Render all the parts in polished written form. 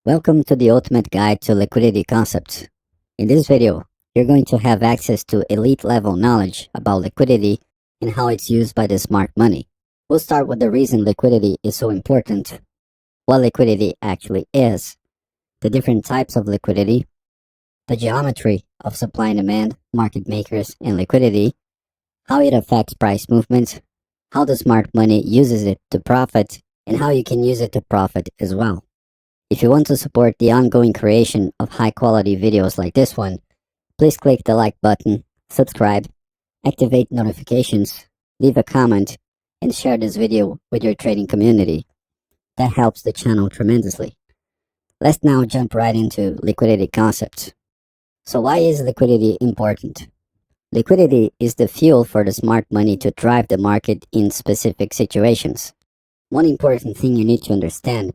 Welcome to the ultimate guide to liquidity concepts. In this video, you're going to have access to elite level knowledge about liquidity and how it's used by the smart money. We'll start with the reason liquidity is so important, what liquidity actually is, the different types of liquidity, the geometry of supply and demand, market makers, and liquidity, how it affects price movements, how the smart money uses it to profit, and how you can use it to profit as well. If you want to support the ongoing creation of high-quality videos like this one, please click the like button, subscribe, activate notifications, leave a comment, and share this video with your trading community. That helps the channel tremendously. Let's now jump right into liquidity concepts. So why is liquidity important? Liquidity is the fuel for the smart money to drive the market in specific situations. One important thing you need to understand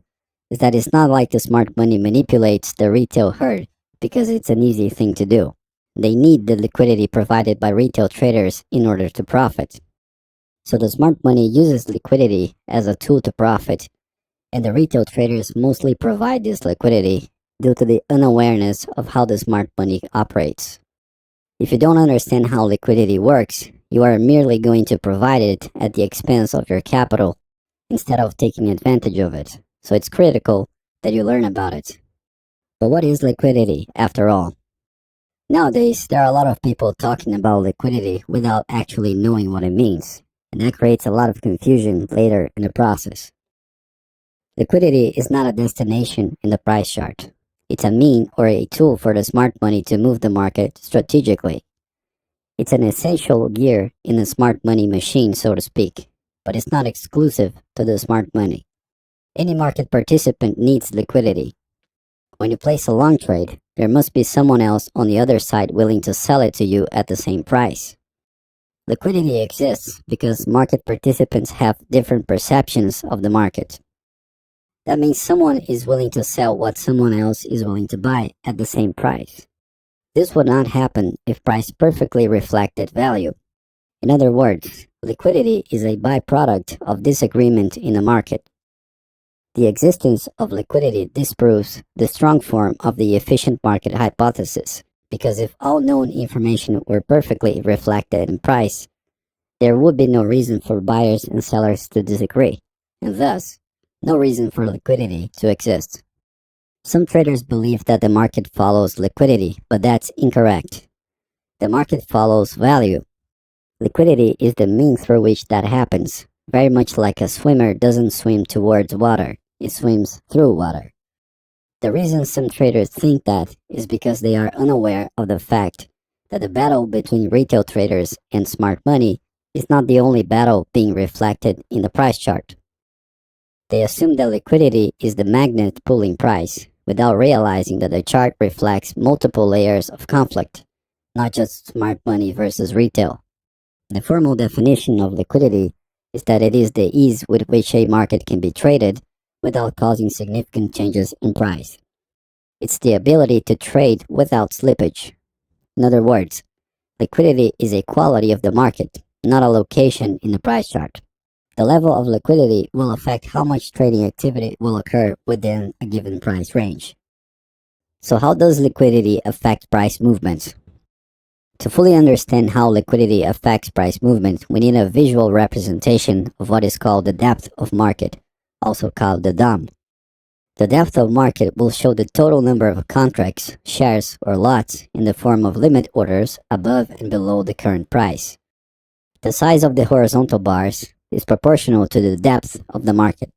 is that it's not like the smart money manipulates the retail herd because it's an easy thing to do. They need the liquidity provided by retail traders in order to profit. So the smart money uses liquidity as a tool to profit, and the retail traders mostly provide this liquidity due to the unawareness of how the smart money operates. If you don't understand how liquidity works, you are merely going to provide it at the expense of your capital instead of taking advantage of it. So it's critical that you learn about it. But what is liquidity, after all? Nowadays, there are a lot of people talking about liquidity without actually knowing what it means, and that creates a lot of confusion later in the process. Liquidity is not a destination in the price chart. It's a mean or a tool for the smart money to move the market strategically. It's an essential gear in the smart money machine, so to speak, but it's not exclusive to the smart money. Any market participant needs liquidity. When you place a long trade, there must be someone else on the other side willing to sell it to you at the same price. Liquidity exists because market participants have different perceptions of the market. That means someone is willing to sell what someone else is willing to buy at the same price. This would not happen if price perfectly reflected value. In other words, liquidity is a byproduct of disagreement in the market. The existence of liquidity disproves the strong form of the efficient market hypothesis, because if all known information were perfectly reflected in price, there would be no reason for buyers and sellers to disagree, and thus, no reason for liquidity to exist. Some traders believe that the market follows liquidity, but that's incorrect. The market follows value. Liquidity is the means through which that happens, very much like a swimmer doesn't swim towards water. It swims through water. The reason some traders think that is because they are unaware of the fact that the battle between retail traders and smart money is not the only battle being reflected in the price chart. They assume that liquidity is the magnet pulling price, without realizing that the chart reflects multiple layers of conflict, not just smart money versus retail. The formal definition of liquidity is that it is the ease with which a market can be traded without causing significant changes in price. It's the ability to trade without slippage. In other words, liquidity is a quality of the market, not a location in the price chart. The level of liquidity will affect how much trading activity will occur within a given price range. So how does liquidity affect price movements? To fully understand how liquidity affects price movement, we need a visual representation of what is called the depth of market, also called the DOM. The depth of market will show the total number of contracts, shares, or lots in the form of limit orders above and below the current price. The size of the horizontal bars is proportional to the depth of the market.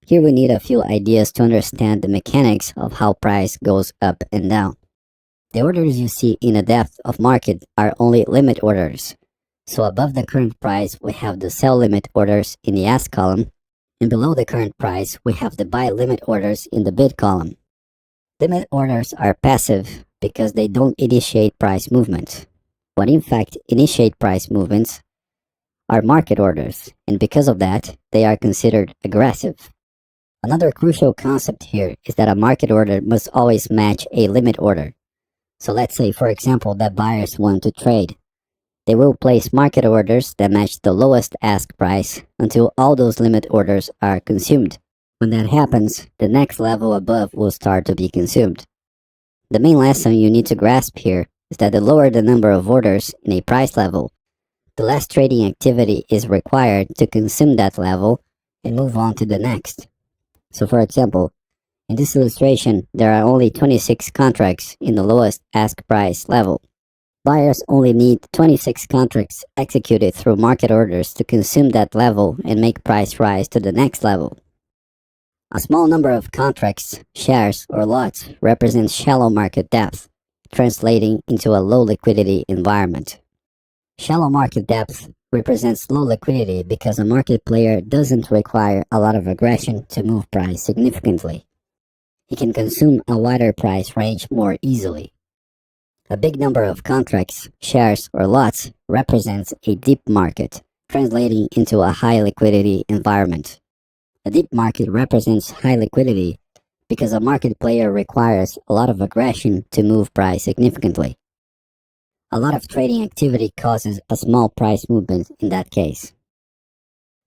Here we need a few ideas to understand the mechanics of how price goes up and down. The orders you see in the depth of market are only limit orders. So above the current price, we have the sell limit orders in the ask column, and below the current price, we have the buy limit orders in the bid column. Limit orders are passive because they don't initiate price movements. What in fact initiate price movements are market orders, and because of that, they are considered aggressive. Another crucial concept here is that a market order must always match a limit order. So let's say, for example, that buyers want to trade. They will place market orders that match the lowest ask price until all those limit orders are consumed. When that happens, the next level above will start to be consumed. The main lesson you need to grasp here is that the lower the number of orders in a price level, the less trading activity is required to consume that level and move on to the next. So for example, in this illustration, there are only 26 contracts in the lowest ask price level. Buyers only need 26 contracts executed through market orders to consume that level and make price rise to the next level. A small number of contracts, shares, or lots represents shallow market depth, translating into a low liquidity environment. Shallow market depth represents low liquidity because a market player doesn't require a lot of aggression to move price significantly. He can consume a wider price range more easily. A big number of contracts, shares, or lots represents a deep market, translating into a high liquidity environment. A deep market represents high liquidity because a market player requires a lot of aggression to move price significantly. A lot of trading activity causes a small price movement in that case.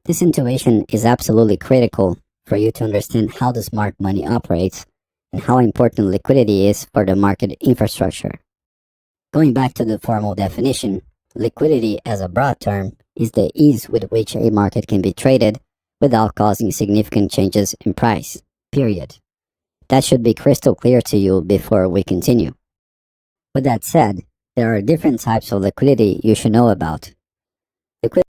This intuition is absolutely critical for you to understand how the smart money operates and how important liquidity is for the market infrastructure. Going back to the formal definition, liquidity as a broad term is the ease with which a market can be traded without causing significant changes in price, period. That should be crystal clear to you before we continue. With that said, there are different types of liquidity you should know about.